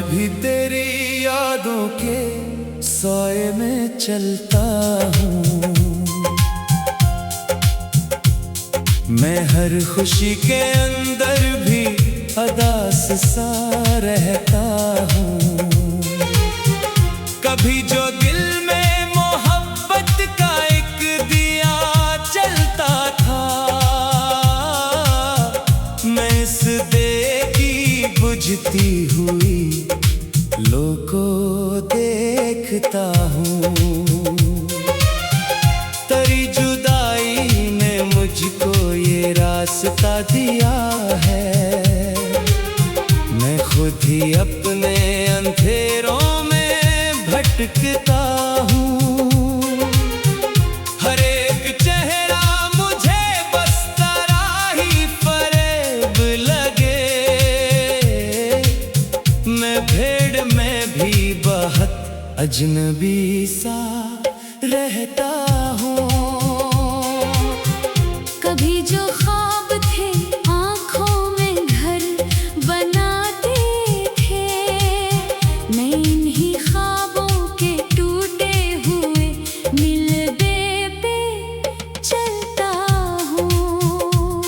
भी तेरी यादों के साए में चलता हूँ। मैं हर खुशी के अंदर भी उदास सा रहता हूँ। कभी जो दिल में मोहब्बत का एक दिया जलता था, मैं इस दिए की बुझती हुई लो को देखता हूँ। तेरी जुदाई ने मुझको ये रास्ता दिया है, मैं खुद ही अपने अंधेरों में भटकता हूँ। हर एक चेहरा मुझे बस तेरा ही फरेब लगे, मैं भीड़ में भी बहुत अजनबी सा रहता हूँ। कभी जो ख्वाब थे आँखों में घर बनाते थे, मैं इन्हीं ख्वाबों के टूटे हुए मिलबे पे चलता हूँ।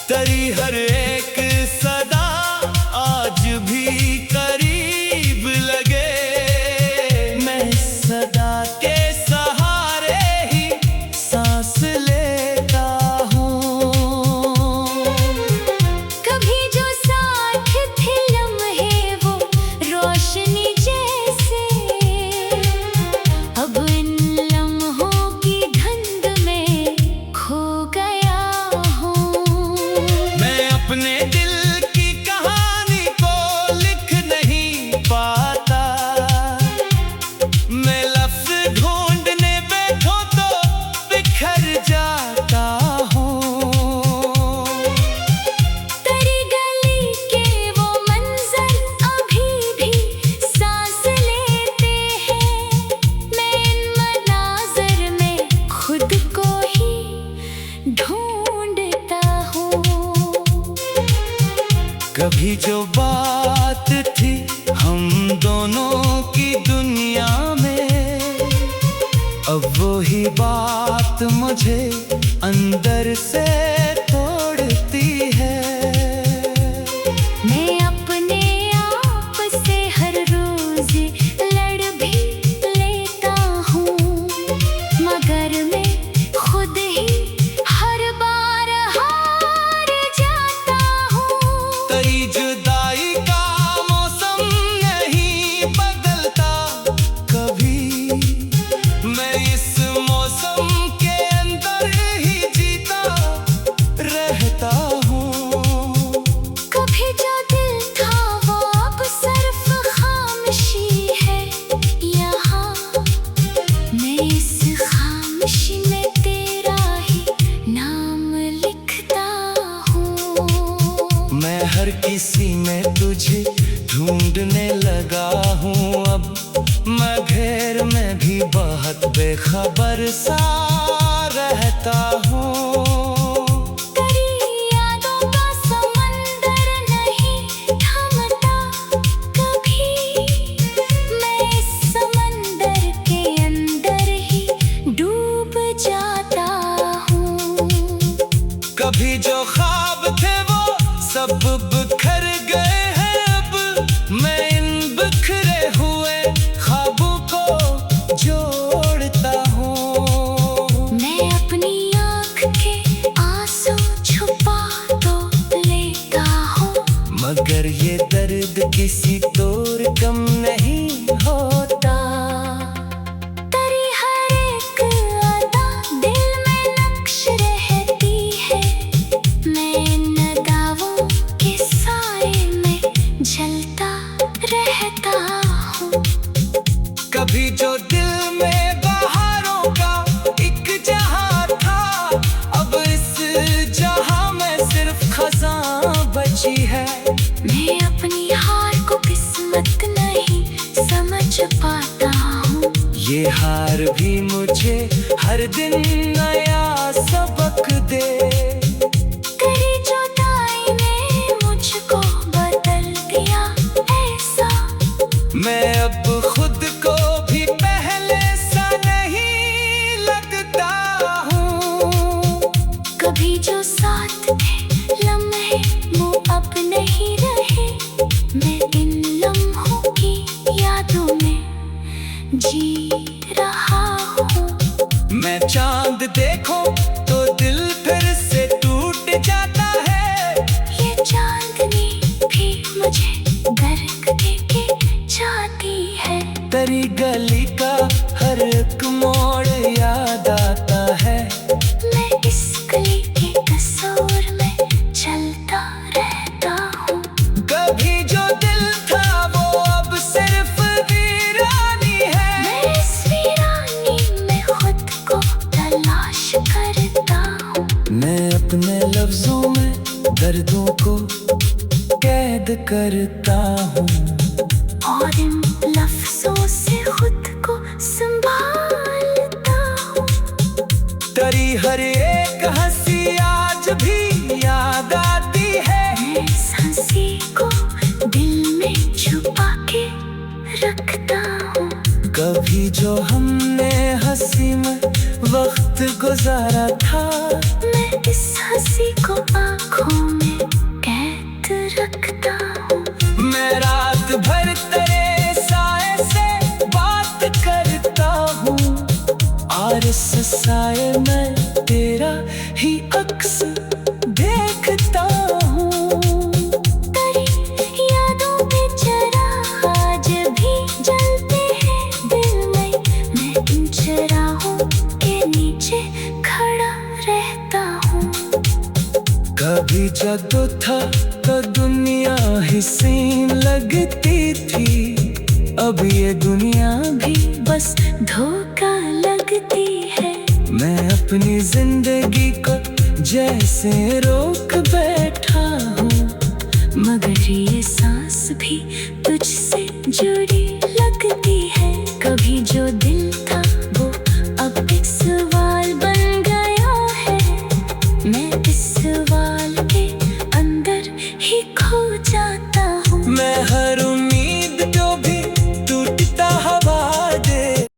तेरी हर एक सदा आज भी करीब लगे, मैं सदा के सहारे ही सांस लेता हूँ। कभी जो साथ थे लम्हे वो रोशनी जैसे, अब इन लम्हों की धुंध में खो गया हूँ। मैं अपने दिल की कहानी को लिख नहीं पाता, मैं लफ्ज़ ढूंढने बैठो तो बिखर जाता हूँ। तेरी गली के वो मंजर अभी भी सांस लेते हैं, मैं इन मनाज़र में खुद को ही ढूंढता हूँ। कभी जो बात थी हम दोनों की दुनिया में, अब वो ही बात मुझे अंदर से तोड़ती है। मैं अपने आप से हर रोज लड़ भी लेता हूँ, मगर मैं खुद ही हर बार हार जाता हूँ। तेरी जुदाई का मौसम नहीं बदलता कभी, मैं इस मौसम के अंदर ही जीता रहता हूँ। कभी जो दिल था वो अब सिर्फ खामोशी है यहाँ, मैं इस खामोशी में तेरा ही नाम लिखता हूँ। मैं हर किसी में तुझे ढूंढने लगा हूँ, अब मैं घेर में भी बहुत बेखबर सा रहता हूँ। तेरी यादों का समंदर नहीं थमता कभी, मैं इस समंदर के अंदर ही डूब जाता हूँ। कभी जो ख्वाब थे वो सब बिखर गए हैं, अब मैं इन बिखरे हुए ख्वाबों को जोड़ता हूँ। मैं अपनी आँख के आंसू छुपा तो लेता हूँ, मगर ये दर्द किसी तोर कम नहीं होता। तेरी हर एक अदा दिल में नक्श रहती है, मैं इन दावों के साए में जलता रहता हूँ। कभी जो दिल में बहारों का एक जहां था, अब इस जहां में सिर्फ खज़ां बची है। मैं अपनी हार को किस्मत नहीं समझ पाता हूँ, ये हार भी मुझे हर दिन नया सबक दे। तेरी जुदाई ने मुझको बदल दिया ऐसा रहा हूँ। मैं चांद देखूं तो दिल फिर से टूट जाता है। ये चांदनी भी मुझे गर्क देके जाती है। तेरी गली का हर एक मोड़ याद आता है। मैं इस गली के कसूर में चलता रहता हूँ। कभी जो दिल था वो अब सिर्फ वीरानी है। मैं इस वीरानी में खुद को तलाश करता हूँ। मैं अपने लफ्जों में दर्दों को कैद करता हूँ और इन लफ्जों से खुद को संभालता हूँ। तेरी हर एक हंसी आज भी याद आती है। मैं इस हंसी को दिल में छुपा के रखता हूँ। कभी जो हमने हंसी में वक्त गुजारा था, मैं इस हंसी को आँखों में कैद रखता हूँ। मैं रात भर तेरे साए से बात करता हूँ और इस साए में तेरा ही अक्स देखता हूँ। तेरी यादों पे चिराग आज भी जलते हैं दिल में। मैं इन चिरागों के नीचे खड़ा रहता हूँ। कभी जादू था तो दुनिया ही सीन लगती थी। अब ये दुनिया भी बस धोखा लगती है। मैं अपनी जिंदगी को जैसे रोक बैठा हूँ, मगर ये सांस भी तुझसे जुड़ी लगती है। कभी जो दिल